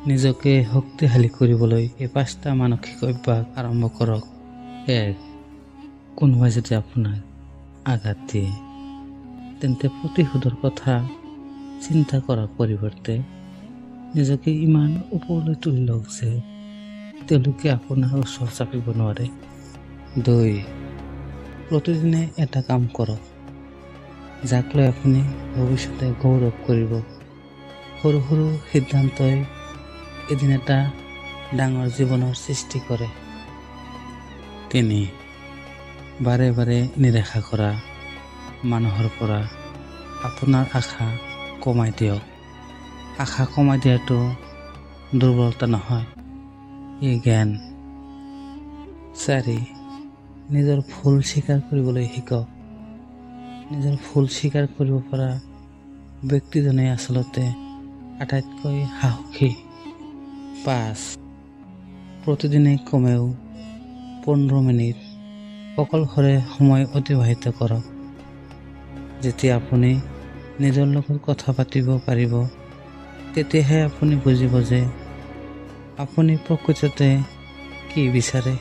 নিজকে শক্তিশালী কৰিবলৈ এই 5টা মানসিক অভ্যাস আৰম্ভ কৰক। 1. কোনোবাই যদি আপোনাক আঘাত দিয়ে তেন্তে প্ৰতিশোধৰ কথা চিন্তা কৰাৰ পৰিৱৰ্তে নিজকে ইমান ওপৰলৈ তুলি লওক যে তেওঁলোকে আপোনাৰ ওচৰ চাপিব নোৱাৰে। 2. প্ৰতিদিনে এটা কাম কৰক যাক লৈ আপুনি ভৱিষ্যতে গৌৰৱ কৰিব। সৰু সৰু সিদ্ধান্তই এদিন এটা ডাঙৰ জীৱনৰ সৃষ্টি কৰে। 3. বাৰে বাৰে নিৰাশা কৰা মানুহৰ পৰা আপোনাৰ আশা কমাই দিয়ক। আশা কমাই দিয়াটো দুৰ্বলতা নহয়, ই জ্ঞান। 4. নিজৰ ভুল স্বীকাৰ কৰিবলৈ শিকক। নিজৰ ভুল স্বীকাৰ কৰিব পৰা ব্যক্তিজনে আচলতে আটাইতকৈ সাহসী। 5. প্ৰতিদিনে কমেও 15 মিনিট অকলশৰে সময় অতিবাহিত কৰক। যেতিয়া আপুনি নিজৰ লগত কথা পাতিব পাৰিব তেতিয়াহে আপুনি বুজিব যে আপুনি প্ৰকৃততে কি বিচাৰে।